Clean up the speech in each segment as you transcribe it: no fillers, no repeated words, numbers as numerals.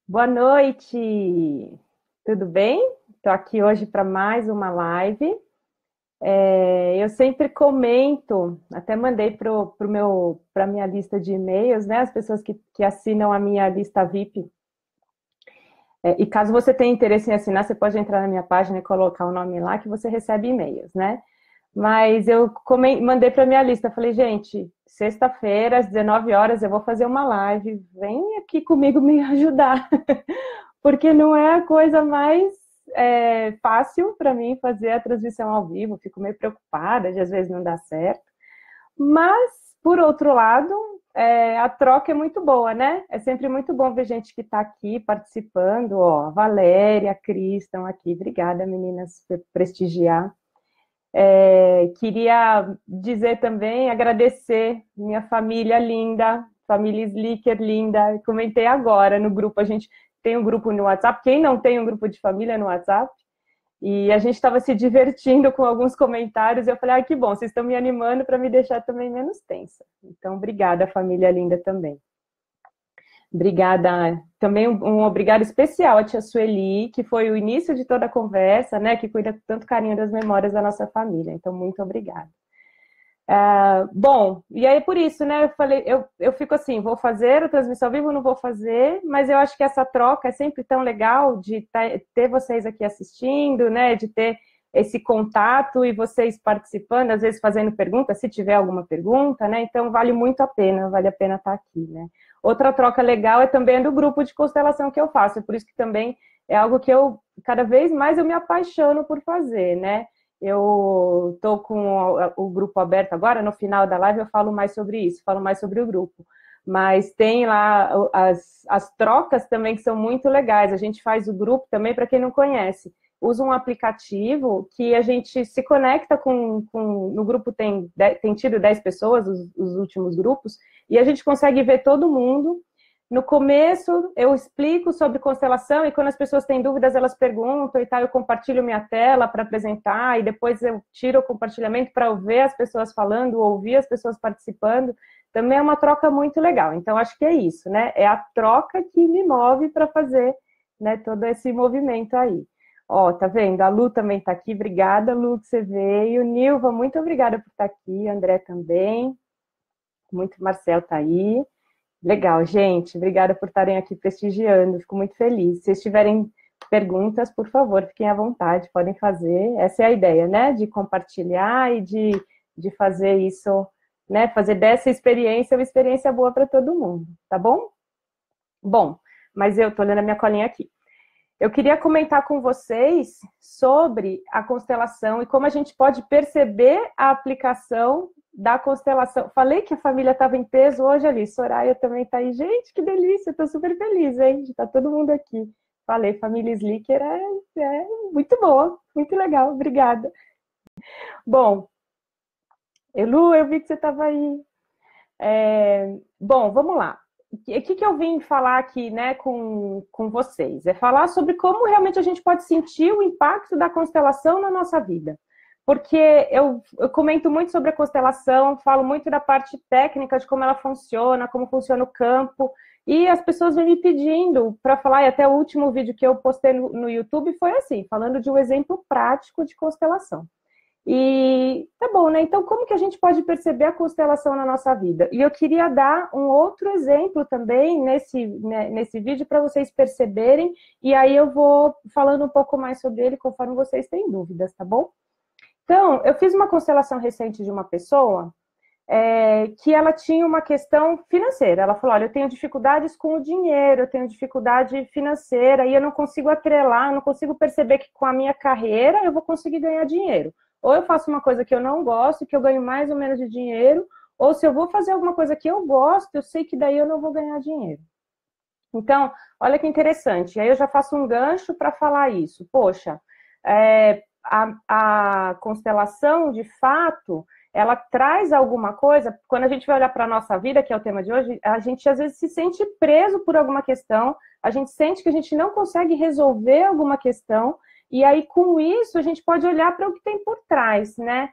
Boa noite, tudo bem? Estou aqui hoje para mais uma live. Eu sempre comento, até mandei para minha lista de e-mails, né? As pessoas que assinam a minha lista VIP. E caso você tenha interesse em assinar, você pode entrar na minha página e colocar o nome lá que você recebe e-mails, né? Mas eu mandei para minha lista, falei, gente, sexta-feira, às 19 horas, eu vou fazer uma live, vem aqui comigo me ajudar. Porque não é a coisa mais fácil para mim fazer a transmissão ao vivo, fico meio preocupada de às vezes não dar certo. Mas, por outro lado, a troca é muito boa, né? É sempre muito bom ver gente que está aqui participando. Ó, a Valéria, a Cris estão aqui. Obrigada, meninas, por prestigiar. Queria dizer também, agradecer minha família linda, família Slicker linda. Comentei agora no grupo, a gente tem um grupo no WhatsApp. Quem não tem um grupo de família no WhatsApp? E a gente estava se divertindo com alguns comentários. E eu falei, que bom, vocês estão me animando para me deixar também menos tensa. Então, obrigada, família linda também. Obrigada. Também um obrigado especial à tia Sueli, que foi o início de toda a conversa, né? Que cuida com tanto carinho das memórias da nossa família. Então, muito obrigada. Bom, e aí por isso, né? Eu falei, eu fico assim, vou fazer a transmissão ao vivo, não vou fazer, mas eu acho que essa troca é sempre tão legal de ter vocês aqui assistindo, né? De ter esse contato e vocês participando, às vezes fazendo perguntas, se tiver alguma pergunta, né? Então vale muito a pena, vale a pena estar aqui, né? Outra troca legal é também do grupo de constelação que eu faço, por isso que também é algo que eu, cada vez mais eu me apaixono por fazer, né? Eu estou com o grupo aberto agora, no final da live eu falo mais sobre isso, falo mais sobre o grupo. Mas tem lá as trocas também que são muito legais. A gente faz o grupo também, para quem não conhece. Usa um aplicativo que a gente se conecta no grupo tem tido 10 pessoas, os últimos grupos, e a gente consegue ver todo mundo. No começo, eu explico sobre constelação e quando as pessoas têm dúvidas, elas perguntam e tal, eu compartilho minha tela para apresentar e depois eu tiro o compartilhamento para ver as pessoas falando, ouvir as pessoas participando. Também é uma troca muito legal. Então, acho que é isso, né? É a troca que me move para fazer, né, todo esse movimento aí. Ó, tá vendo? A Lu também tá aqui. Obrigada, Lu, que você veio. Nilva, muito obrigada por estar aqui. André também. Muito Marcel tá aí. Legal, gente. Obrigada por estarem aqui prestigiando. Fico muito feliz. Se vocês tiverem perguntas, por favor, fiquem à vontade, podem fazer. Essa é a ideia, né? De compartilhar e de fazer isso, né? Fazer dessa experiência uma experiência boa para todo mundo, tá bom? Bom, mas eu tô olhando a minha colinha aqui. Eu queria comentar com vocês sobre a constelação e como a gente pode perceber a aplicação da constelação. Falei que a família estava em peso hoje ali. Soraya também está aí. Gente, que delícia! Estou super feliz, hein? Está todo mundo aqui. Falei, família Slicker é muito boa, muito legal. Obrigada. Bom, Elu, eu vi que você estava aí. Bom, vamos lá. O que eu vim falar aqui, né, com vocês? É falar sobre como realmente a gente pode sentir o impacto da constelação na nossa vida. Porque eu comento muito sobre a constelação, falo muito da parte técnica de como ela funciona, como funciona o campo, e as pessoas vêm me pedindo para falar, e até o último vídeo que eu postei no YouTube foi assim, falando de um exemplo prático de constelação. E tá bom, né? Então, como que a gente pode perceber a constelação na nossa vida? E eu queria dar um outro exemplo também nesse vídeo para vocês perceberem, e aí eu vou falando um pouco mais sobre ele conforme vocês têm dúvidas, tá bom? Então, eu fiz uma constelação recente de uma pessoa que ela tinha uma questão financeira. Ela falou, olha, eu tenho dificuldades com o dinheiro, eu tenho dificuldade financeira, e eu não consigo atrelar, não consigo perceber que com a minha carreira eu vou conseguir ganhar dinheiro. Ou eu faço uma coisa que eu não gosto, que eu ganho mais ou menos de dinheiro, ou se eu vou fazer alguma coisa que eu gosto, eu sei que daí eu não vou ganhar dinheiro. Então, olha que interessante. Aí eu já faço um gancho para falar isso. Poxa, a constelação, de fato, ela traz alguma coisa. Quando a gente vai olhar para a nossa vida, que é o tema de hoje, a gente às vezes se sente preso por alguma questão, a gente sente que a gente não consegue resolver alguma questão, e aí com isso a gente pode olhar para o que tem por trás, né?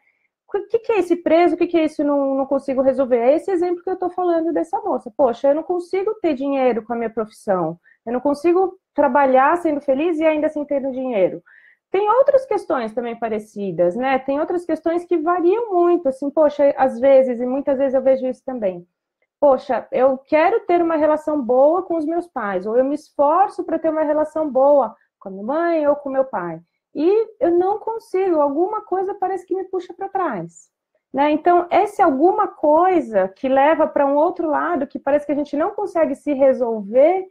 O que é esse preso? O que é isso não consigo resolver? É esse exemplo que eu estou falando dessa moça. Poxa, eu não consigo ter dinheiro com a minha profissão. Eu não consigo trabalhar sendo feliz e ainda assim tendo dinheiro. Tem outras questões também parecidas, né? Tem outras questões que variam muito, assim, poxa, às vezes, e muitas vezes eu vejo isso também. Poxa, eu quero ter uma relação boa com os meus pais, ou eu me esforço para ter uma relação boa com a minha mãe ou com o meu pai. E eu não consigo, alguma coisa parece que me puxa para trás. Né? Então, esse alguma coisa que leva para um outro lado, que parece que a gente não consegue se resolver,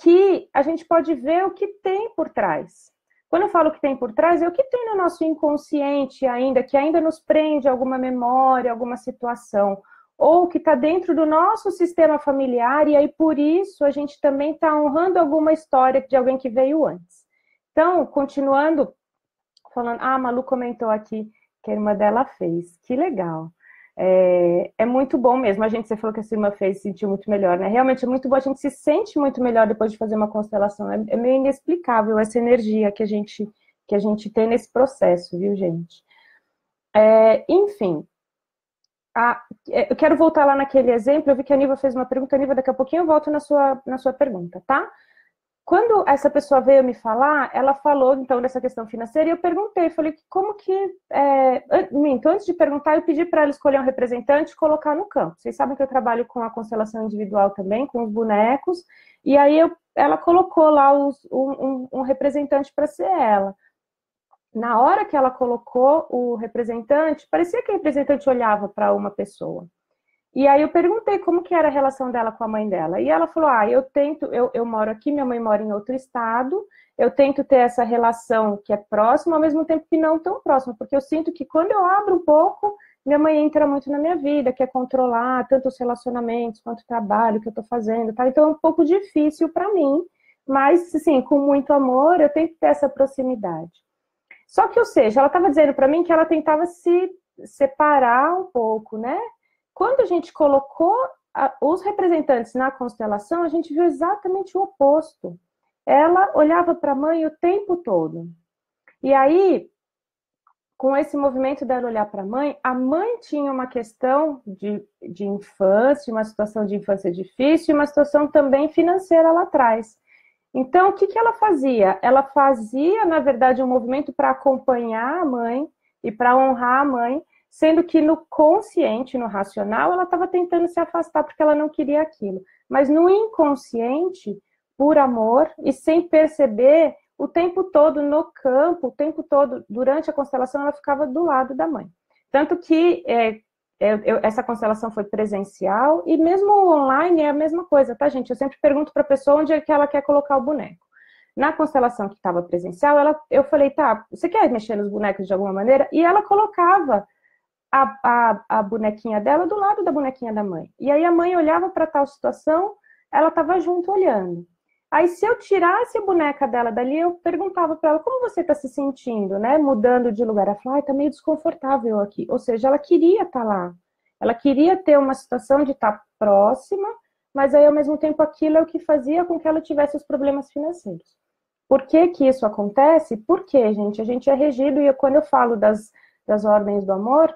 que a gente pode ver o que tem por trás. Quando eu falo que tem por trás, é o que tem no nosso inconsciente ainda, que ainda nos prende a alguma memória, alguma situação, ou que está dentro do nosso sistema familiar, e aí por isso a gente também está honrando alguma história de alguém que veio antes. Então, continuando, falando, a Malu comentou aqui que a irmã dela fez, que legal. É muito bom mesmo. Você falou que a sua irmã fez, se sentiu muito melhor, né? Realmente é muito bom, a gente se sente muito melhor depois de fazer uma constelação. É meio inexplicável essa energia que a gente tem nesse processo, viu, gente? Enfim, eu quero voltar lá naquele exemplo. Eu vi que a Niva fez uma pergunta. Niva, daqui a pouquinho eu volto na sua pergunta, tá? Quando essa pessoa veio me falar, ela falou, então, dessa questão financeira, e eu perguntei, falei, como que... Então, antes de perguntar, eu pedi para ela escolher um representante e colocar no campo. Vocês sabem que eu trabalho com a constelação individual também, com os bonecos, e aí ela colocou lá um representante para ser ela. Na hora que ela colocou o representante, parecia que o representante olhava para uma pessoa. E aí eu perguntei como que era a relação dela com a mãe dela. E ela falou, eu moro aqui, minha mãe mora em outro estado, eu tento ter essa relação que é próxima, ao mesmo tempo que não tão próxima, porque eu sinto que quando eu abro um pouco, minha mãe entra muito na minha vida, quer controlar tanto os relacionamentos quanto o trabalho que eu estou fazendo, tá? Então é um pouco difícil para mim, mas, assim, com muito amor, eu tento ter essa proximidade. Só que, ou seja, ela estava dizendo para mim que ela tentava se separar um pouco, né? Quando a gente colocou os representantes na constelação, a gente viu exatamente o oposto. Ela olhava para a mãe o tempo todo. E aí, com esse movimento dela olhar para a mãe tinha uma questão de infância, uma situação de infância difícil, e uma situação também financeira lá atrás. Então, o que ela fazia? Ela fazia, na verdade, um movimento para acompanhar a mãe e para honrar a mãe, sendo que no consciente, no racional, ela estava tentando se afastar porque ela não queria aquilo. Mas no inconsciente, por amor e sem perceber, o tempo todo no campo, o tempo todo, durante a constelação, ela ficava do lado da mãe. Tanto que essa constelação foi presencial e mesmo online é a mesma coisa, tá, gente? Eu sempre pergunto para a pessoa onde é que ela quer colocar o boneco. Na constelação que estava presencial, eu falei, tá, você quer mexer nos bonecos de alguma maneira? E ela colocava a bonequinha dela do lado da bonequinha da mãe. E aí a mãe olhava para tal situação, ela estava junto olhando. Aí se eu tirasse a boneca dela dali, eu perguntava para ela, como você está se sentindo, né? Mudando de lugar. Ela falou, tá meio desconfortável aqui. Ou seja, ela queria estar lá. Ela queria ter uma situação de estar próxima, mas aí ao mesmo tempo aquilo é o que fazia com que ela tivesse os problemas financeiros. Por que que isso acontece? Porque, gente, a gente é regido, e quando eu falo das ordens do amor,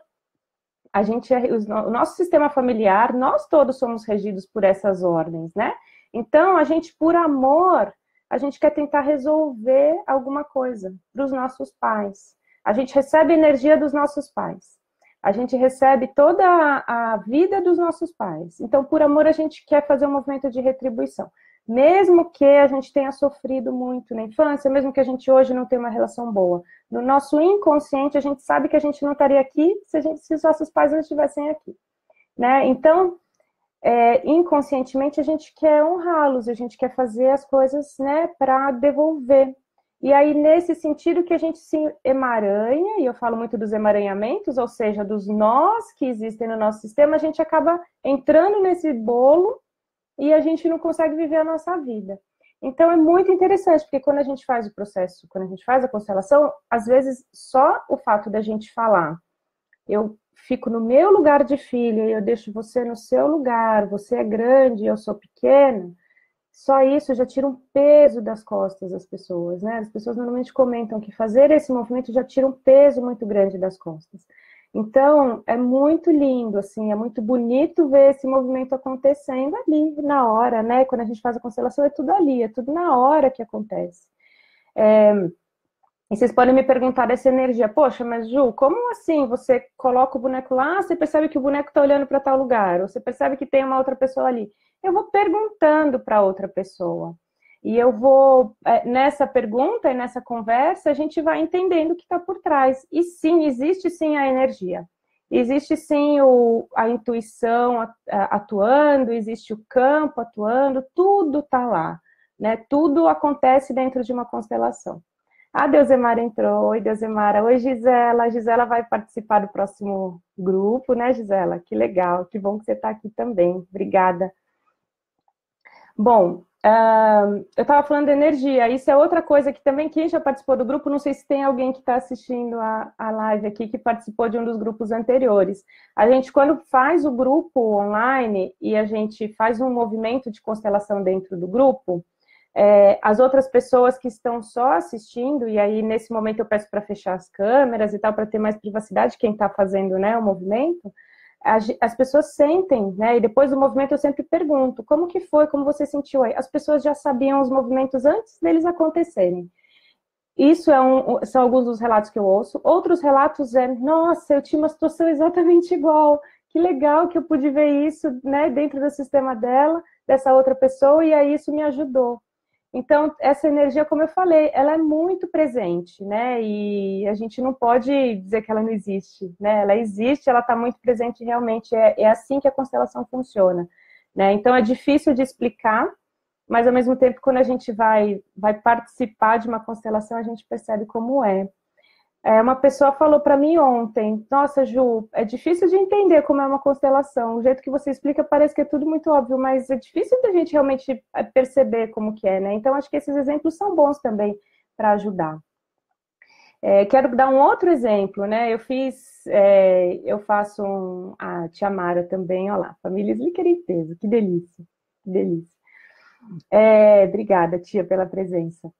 o nosso sistema familiar, nós todos somos regidos por essas ordens, né? Então, a gente, por amor, a gente quer tentar resolver alguma coisa para os nossos pais. A gente recebe energia dos nossos pais. A gente recebe toda a vida dos nossos pais. Então, por amor, a gente quer fazer um movimento de retribuição. Mesmo que a gente tenha sofrido muito na infância, mesmo que a gente hoje não tenha uma relação boa, no nosso inconsciente a gente sabe que a gente não estaria aqui se os nossos pais não estivessem aqui, né? Então, inconscientemente a gente quer honrá-los, a gente quer fazer as coisas, né, para devolver. E aí, nesse sentido que a gente se emaranha, e eu falo muito dos emaranhamentos, ou seja, dos nós que existem no nosso sistema, a gente acaba entrando nesse bolo e a gente não consegue viver a nossa vida. Então é muito interessante, porque quando a gente faz o processo, quando a gente faz a constelação, às vezes só o fato da gente falar, eu fico no meu lugar de filha e eu deixo você no seu lugar, você é grande, eu sou pequena, só isso já tira um peso das costas das pessoas, né? As pessoas normalmente comentam que fazer esse movimento já tira um peso muito grande das costas. Então, é muito lindo, assim, é muito bonito ver esse movimento acontecendo ali, na hora, né? Quando a gente faz a constelação, é tudo ali, é tudo na hora que acontece. E vocês podem me perguntar dessa energia, poxa, mas Ju, como assim você coloca o boneco lá, você percebe que o boneco está olhando para tal lugar, ou você percebe que tem uma outra pessoa ali? Eu vou perguntando para outra pessoa. E eu vou, nessa pergunta e nessa conversa, a gente vai entendendo o que está por trás. E sim, existe sim a energia. Existe sim a intuição atuando, existe o campo atuando, tudo está lá, né? Tudo acontece dentro de uma constelação. A Deusemara entrou. Oi, Deusemara. Oi, Gisela. A Gisela vai participar do próximo grupo, né, Gisela? Que legal, que bom que você está aqui também. Obrigada. Bom, eu estava falando de energia. Isso é outra coisa que também, quem já participou do grupo, não sei se tem alguém que está assistindo a live aqui que participou de um dos grupos anteriores. A gente, quando faz o grupo online e a gente faz um movimento de constelação dentro do grupo, as outras pessoas que estão só assistindo, e aí nesse momento eu peço para fechar as câmeras e tal, para ter mais privacidade, quem está fazendo, né, o movimento, as pessoas sentem, né, e depois do movimento eu sempre pergunto, como que foi, como você sentiu aí? As pessoas já sabiam os movimentos antes deles acontecerem. Isso são alguns dos relatos que eu ouço. Outros relatos nossa, eu tinha uma situação exatamente igual, que legal que eu pude ver isso, né, dentro do sistema dela, dessa outra pessoa, e aí isso me ajudou. Então, essa energia, como eu falei, ela é muito presente, né? E a gente não pode dizer que ela não existe, né? Ela existe, ela está muito presente realmente. É assim que a constelação funciona, né? Então, é difícil de explicar, mas ao mesmo tempo, quando a gente vai participar de uma constelação, a gente percebe como é. Uma pessoa falou para mim ontem, nossa, Ju, é difícil de entender como é uma constelação. O jeito que você explica parece que é tudo muito óbvio, mas é difícil da gente realmente perceber como que é, né? Então, acho que esses exemplos são bons também para ajudar. Quero dar um outro exemplo, né? Eu faço a Tia Mara também, olha lá, família Slicker em peso, que delícia, que delícia. Obrigada, tia, pela presença.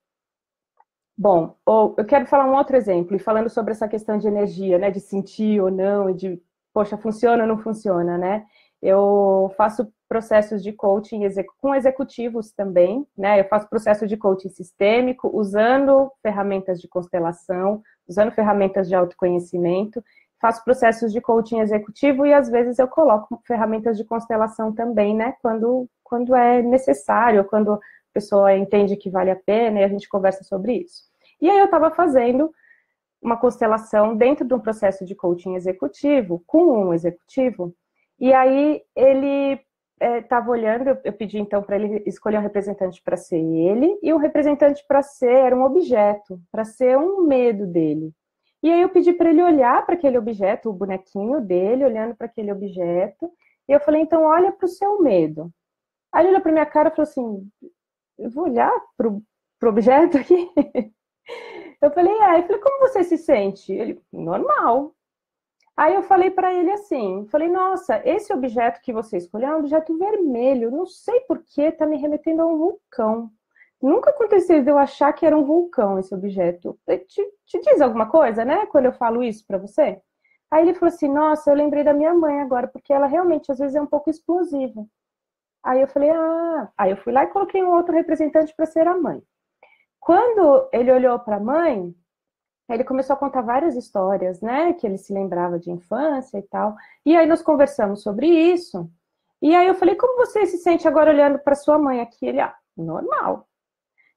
Bom, eu quero falar um outro exemplo, e falando sobre essa questão de energia, né, de sentir ou não, e de, poxa, funciona ou não funciona, né? Eu faço processos de coaching com executivos também, né? Eu faço processo de coaching sistêmico, usando ferramentas de constelação, usando ferramentas de autoconhecimento, faço processos de coaching executivo e às vezes eu coloco ferramentas de constelação também, né? Quando é necessário, quando pessoa entende que vale a pena e a gente conversa sobre isso. E aí eu estava fazendo uma constelação dentro de um processo de coaching executivo, com um executivo, e aí ele estava olhando, eu pedi então para ele escolher um representante para ser ele, e um representante para ser, era um objeto, para ser um medo dele. E aí eu pedi para ele olhar para aquele objeto, o bonequinho dele, olhando para aquele objeto, e eu falei, então olha para o seu medo. Aí ele olhou para minha cara e falou assim, eu vou olhar pro objeto aqui. Eu falei, como você se sente? Ele, normal. Aí eu falei para ele assim, falei, nossa, esse objeto que você escolheu é um objeto vermelho, não sei por que tá me remetendo a um vulcão. Nunca aconteceu de eu achar que era um vulcão esse objeto. Te diz alguma coisa, né, quando eu falo isso para você? Aí ele falou assim, nossa, eu lembrei da minha mãe agora, porque ela realmente às vezes é um pouco explosiva. Aí eu falei, aí eu fui lá e coloquei um outro representante para ser a mãe. Quando ele olhou para a mãe, ele começou a contar várias histórias, né, que ele se lembrava de infância e tal. E aí nós conversamos sobre isso. E aí eu falei, como você se sente agora olhando para sua mãe aqui? Ele, normal.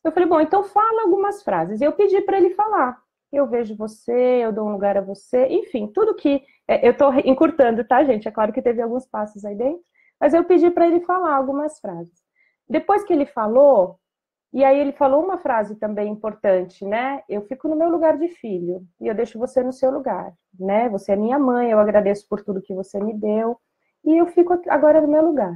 Eu falei, bom, então fala algumas frases. Eu pedi para ele falar. Eu vejo você, eu dou um lugar a você, enfim, tudo que... eu estou encurtando, tá, gente? É claro que teve alguns passos aí dentro. Mas eu pedi para ele falar algumas frases. Depois que ele falou, e aí ele falou uma frase também importante, né? Eu fico no meu lugar de filho e eu deixo você no seu lugar, né? Você é minha mãe, eu agradeço por tudo que você me deu e eu fico agora no meu lugar.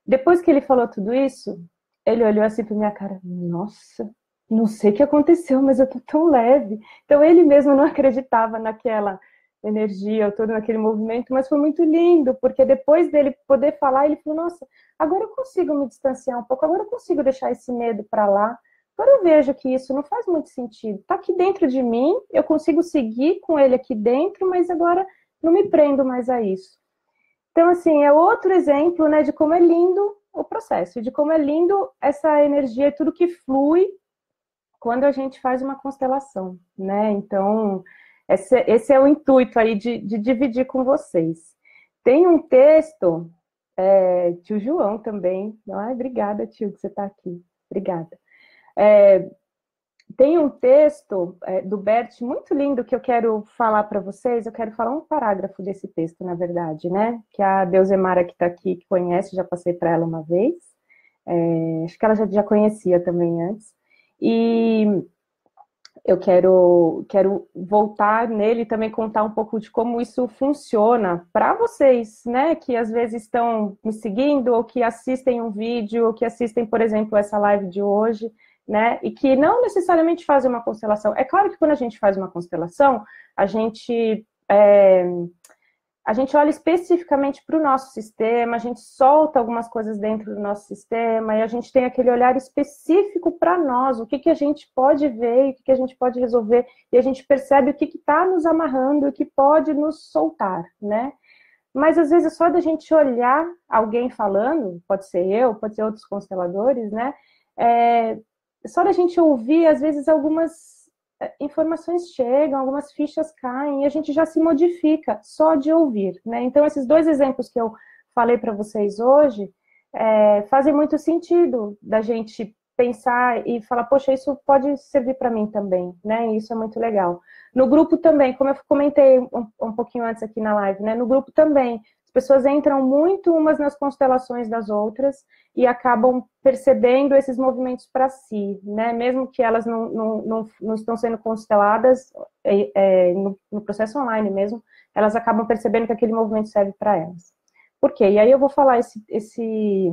Depois que ele falou tudo isso, ele olhou assim para minha cara, nossa, não sei o que aconteceu, mas eu tô tão leve. Então ele mesmo não acreditava naquela energia, todo naquele movimento, mas foi muito lindo, porque depois dele poder falar, ele falou, nossa, agora eu consigo me distanciar um pouco, agora eu consigo deixar esse medo para lá, agora eu vejo que isso não faz muito sentido, tá aqui dentro de mim, eu consigo seguir com ele aqui dentro, mas agora não me prendo mais a isso. Então, assim, é outro exemplo, né, de como é lindo o processo, de como é lindo essa energia e tudo que flui quando a gente faz uma constelação, né? Então, esse é o intuito aí de dividir com vocês. Tem um texto, tio João também, ai, obrigada, tio, que você está aqui, obrigada. Tem um texto do Bert muito lindo que eu quero falar para vocês. Eu quero falar um parágrafo desse texto, na verdade, né? Que a Deusemara que está aqui, que conhece, já passei para ela uma vez. Acho que ela já conhecia também antes. E eu quero voltar nele e também contar um pouco de como isso funciona para vocês, né? Que às vezes estão me seguindo, ou que assistem um vídeo, ou que assistem, por exemplo, essa live de hoje, né? E que não necessariamente fazem uma constelação. É claro que quando a gente faz uma constelação, a gente olha especificamente para o nosso sistema, a gente solta algumas coisas dentro do nosso sistema e a gente tem aquele olhar específico para nós, o que a gente pode ver, o que a gente pode resolver, e a gente percebe o que está nos amarrando, o que pode nos soltar, né? Mas às vezes só da gente olhar alguém falando, pode ser eu, pode ser outros consteladores, né? Só da gente ouvir, às vezes algumas informações chegam, algumas fichas caem e a gente já se modifica só de ouvir, né? Então, esses dois exemplos que eu falei para vocês hoje fazem muito sentido da gente pensar e falar, poxa, isso pode servir para mim também, né? E isso é muito legal. No grupo também, como eu comentei um pouquinho antes aqui na live, né? No grupo também, as pessoas entram muito umas nas constelações das outras e acabam percebendo esses movimentos para si, né? Mesmo que elas não estão sendo consteladas no processo online mesmo, elas acabam percebendo que aquele movimento serve para elas. Por quê? E aí eu vou falar esse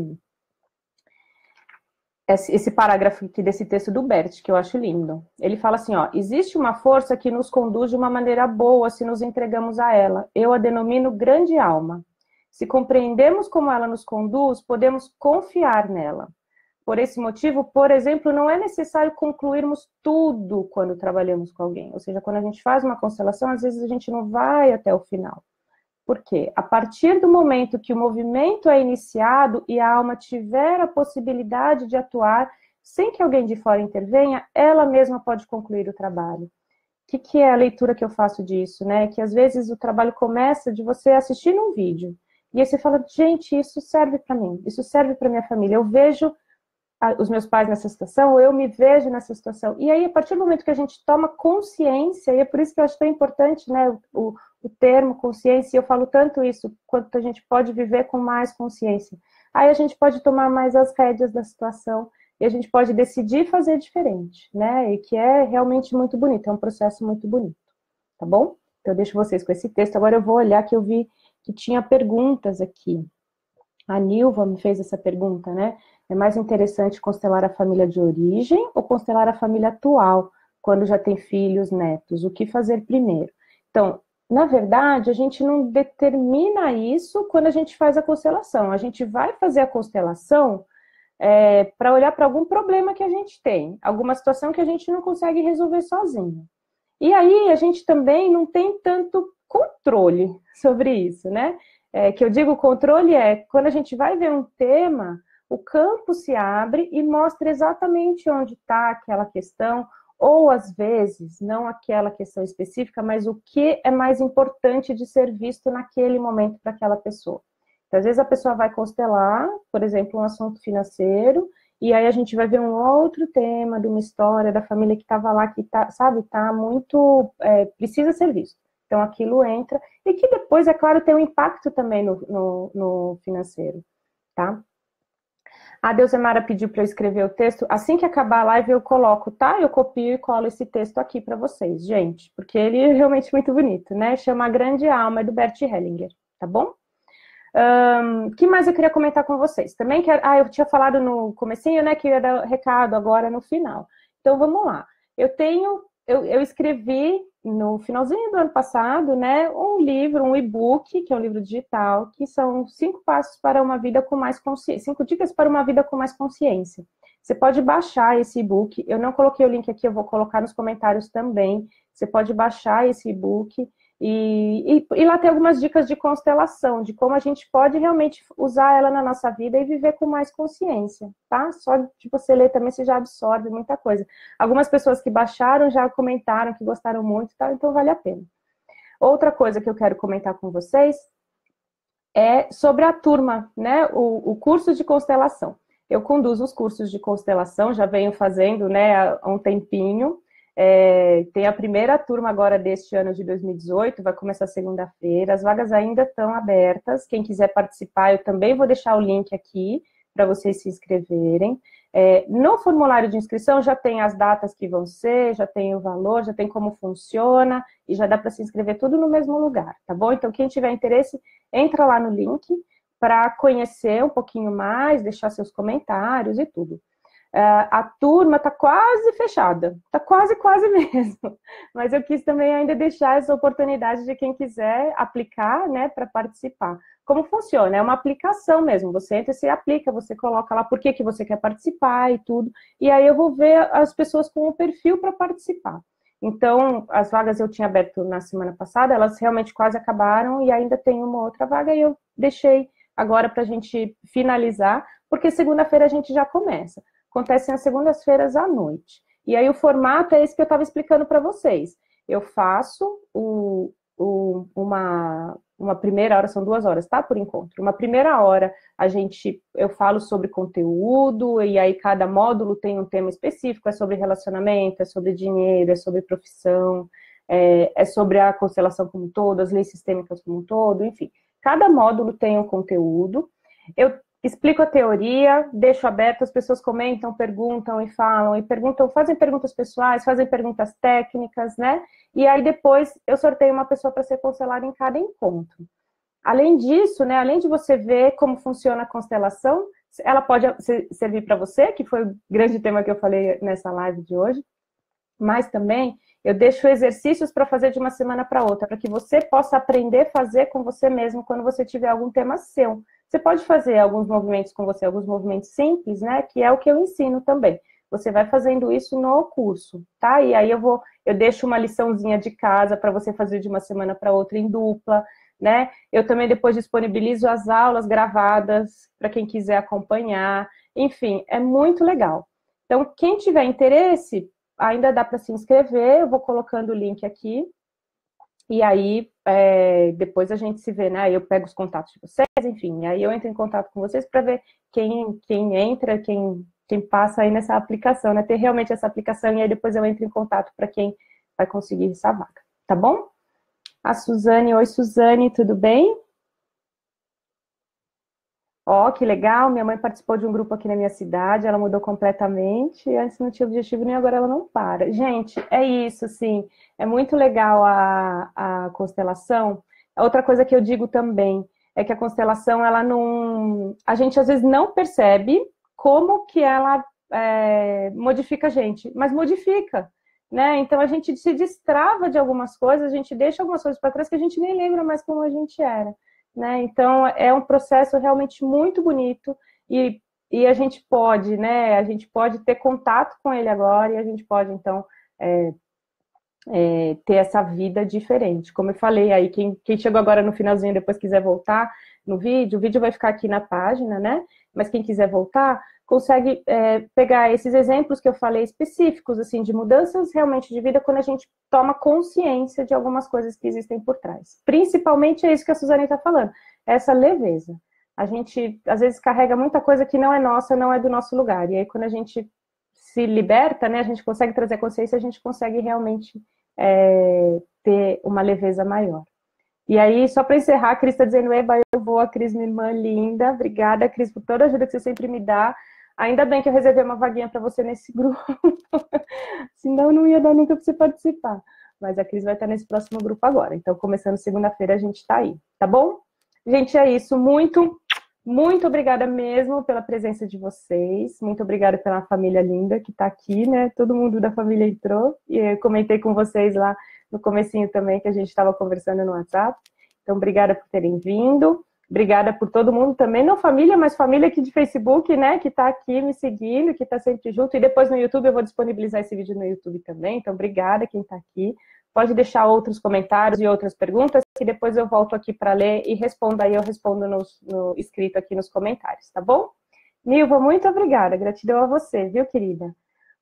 parágrafo aqui desse texto do Bert, que eu acho lindo. Ele fala assim, ó, existe uma força que nos conduz de uma maneira boa se nos entregamos a ela. Eu a denomino grande alma. Se compreendemos como ela nos conduz, podemos confiar nela. Por esse motivo, por exemplo, não é necessário concluirmos tudo quando trabalhamos com alguém. Ou seja, quando a gente faz uma constelação, às vezes a gente não vai até o final. Por quê? A partir do momento que o movimento é iniciado e a alma tiver a possibilidade de atuar, sem que alguém de fora intervenha, ela mesma pode concluir o trabalho. O que é a leitura que eu faço disso, né? Que às vezes o trabalho começa de você assistir um vídeo, e aí você fala, gente, isso serve para mim, isso serve para minha família, eu vejo os meus pais nessa situação, eu me vejo nessa situação. E aí, a partir do momento que a gente toma consciência, e é por isso que eu acho tão importante, né, o termo consciência, e eu falo tanto isso, quanto a gente pode viver com mais consciência. Aí a gente pode tomar mais as rédeas da situação, e a gente pode decidir fazer diferente, né, e que é realmente muito bonito, é um processo muito bonito, tá bom? Então, eu deixo vocês com esse texto. Agora eu vou olhar que eu vi que tinha perguntas aqui. A Nilva me fez essa pergunta, né? É mais interessante constelar a família de origem ou constelar a família atual, quando já tem filhos, netos? O que fazer primeiro? Então, na verdade, a gente não determina isso quando a gente faz a constelação. A gente vai fazer a constelação para olhar para algum problema que a gente tem, alguma situação que a gente não consegue resolver sozinho. E aí, a gente também não tem tanto controle sobre isso, né? Que eu digo controle quando a gente vai ver um tema, o campo se abre e mostra exatamente onde está aquela questão, ou às vezes, não aquela questão específica, mas o que é mais importante de ser visto naquele momento para aquela pessoa. Então, às vezes a pessoa vai constelar, por exemplo, um assunto financeiro, e aí a gente vai ver um outro tema de uma história da família que estava lá, que tá, sabe, tá muito, precisa ser visto. Então, aquilo entra, e que depois, é claro, tem um impacto também no financeiro, tá? A Deusemara pediu para eu escrever o texto. Assim que acabar a live, eu coloco, tá? Eu copio e colo esse texto aqui para vocês, gente, porque ele é realmente muito bonito, né? Chama A Grande Alma, é do Bert Hellinger, tá bom? O que mais eu queria comentar com vocês? Também eu tinha falado no comecinho, né, que eu ia dar recado agora no final. Então, vamos lá. Eu escrevi no finalzinho do ano passado, né, um livro, um e-book, que é um livro digital, que são 5 passos para uma vida com mais consciência, 5 dicas para uma vida com mais consciência. Você pode baixar esse e-book, eu não coloquei o link aqui, eu vou colocar nos comentários também. Você pode baixar esse e-book E lá tem algumas dicas de constelação, de como a gente pode realmente usar ela na nossa vida e viver com mais consciência, tá? Só de você ler também você já absorve muita coisa. Algumas pessoas que baixaram já comentaram que gostaram muito, tá? Então vale a pena. Outra coisa que eu quero comentar com vocês é sobre a turma, né? O curso de constelação. Eu conduzo os cursos de constelação, já venho fazendo, né, há um tempinho. Tem a primeira turma agora deste ano de 2018, vai começar segunda-feira. As vagas ainda estão abertas. Quem quiser participar, eu também vou deixar o link aqui para vocês se inscreverem. No formulário de inscrição já tem as datas que vão ser, já tem o valor, já tem como funciona e já dá para se inscrever tudo no mesmo lugar, tá bom? Então, quem tiver interesse, entra lá no link para conhecer um pouquinho mais, deixar seus comentários e tudo. A turma está quase fechada, está quase mesmo, mas eu quis também ainda deixar essa oportunidade de quem quiser aplicar, né, para participar. Como funciona? É uma aplicação mesmo, você entra e se aplica, você coloca lá por que você quer participar e tudo, e aí eu vou ver as pessoas com o perfil para participar. Então, as vagas eu tinha aberto na semana passada, elas realmente quase acabaram e ainda tem uma outra vaga e eu deixei agora para a gente finalizar, porque segunda-feira a gente já começa. Acontecem às segundas-feiras à noite. E aí o formato é esse que eu estava explicando para vocês. Eu faço uma primeira hora, são 2 horas, tá? Por encontro. Uma primeira hora eu falo sobre conteúdo, e aí cada módulo tem um tema específico, é sobre relacionamento, é sobre dinheiro, é sobre profissão, é sobre a constelação como um todo, as leis sistêmicas como um todo, enfim. Cada módulo tem um conteúdo. Eu explico a teoria, deixo aberto, as pessoas comentam, perguntam e falam, e perguntam, fazem perguntas pessoais, fazem perguntas técnicas, né? E aí depois eu sorteio uma pessoa para ser constelar em cada encontro. Além disso, né, além de você ver como funciona a constelação, ela pode servir para você, que foi o grande tema que eu falei nessa live de hoje, mas também eu deixo exercícios para fazer de uma semana para outra, para que você possa aprender a fazer com você mesmo quando você tiver algum tema seu. Você pode fazer alguns movimentos com você, alguns movimentos simples, né? Que é o que eu ensino também. Você vai fazendo isso no curso, tá? E aí eu deixo uma liçãozinha de casa para você fazer de uma semana para outra em dupla, né? Eu também depois disponibilizo as aulas gravadas para quem quiser acompanhar. Enfim, é muito legal. Então, quem tiver interesse, ainda dá para se inscrever, eu vou colocando o link aqui, e aí depois a gente se vê, né? Eu pego os contatos de vocês, enfim, aí eu entro em contato com vocês para ver quem entra, quem passa aí nessa aplicação, né? Ter realmente essa aplicação, e aí depois eu entro em contato para quem vai conseguir essa vaga, tá bom? A Suzane, oi Suzane, tudo bem? Ó, que legal, minha mãe participou de um grupo aqui na minha cidade, ela mudou completamente, antes não tinha objetivo nem agora ela não para. Gente, é isso, assim, é muito legal a constelação. Outra coisa que eu digo também é que a constelação, ela não... A gente às vezes não percebe como que ela modifica a gente, mas modifica, né? Então a gente se destrava de algumas coisas, a gente deixa algumas coisas para trás que a gente nem lembra mais como a gente era. Né? Então, é um processo realmente muito bonito e a gente pode, né? A gente pode ter contato com ele agora e a gente pode, então, ter essa vida diferente. Como eu falei aí, quem chegou agora no finalzinho, depois quiser voltar no vídeo, o vídeo vai ficar aqui na página, né? Mas quem quiser voltar, consegue pegar esses exemplos que eu falei específicos, assim, de mudanças realmente de vida quando a gente toma consciência de algumas coisas que existem por trás. Principalmente é isso que a Suzane está falando, essa leveza. A gente, às vezes, carrega muita coisa que não é nossa, não é do nosso lugar. E aí, quando a gente se liberta, né, a gente consegue trazer consciência, a gente consegue realmente ter uma leveza maior. E aí, só para encerrar, a Cris está dizendo, eba, eu vou, a Cris, minha irmã linda. Obrigada, Cris, por toda a ajuda que você sempre me dá. Ainda bem que eu reservei uma vaguinha para você nesse grupo. Senão, não ia dar nunca para você participar. Mas a Cris vai estar nesse próximo grupo agora. Então, começando segunda-feira, a gente está aí. Tá bom? Gente, é isso. Muito obrigada mesmo pela presença de vocês. Muito obrigada pela família linda que está aqui, né? Todo mundo da família entrou. E eu comentei com vocês lá no comecinho também, que a gente estava conversando no WhatsApp. Então, obrigada por terem vindo. Obrigada por todo mundo também, não família, mas família aqui de Facebook, né, que está aqui me seguindo, que está sempre junto. E depois no YouTube, eu vou disponibilizar esse vídeo no YouTube também. Então, obrigada quem está aqui. pode deixar outros comentários e outras perguntas, que depois eu volto aqui para ler e respondo, aí eu respondo no escrito aqui nos comentários, tá bom? Nilva, muito obrigada, gratidão a você, viu, querida?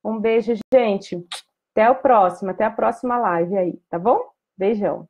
Um beijo, gente. Até a próxima live aí, tá bom? Beijão.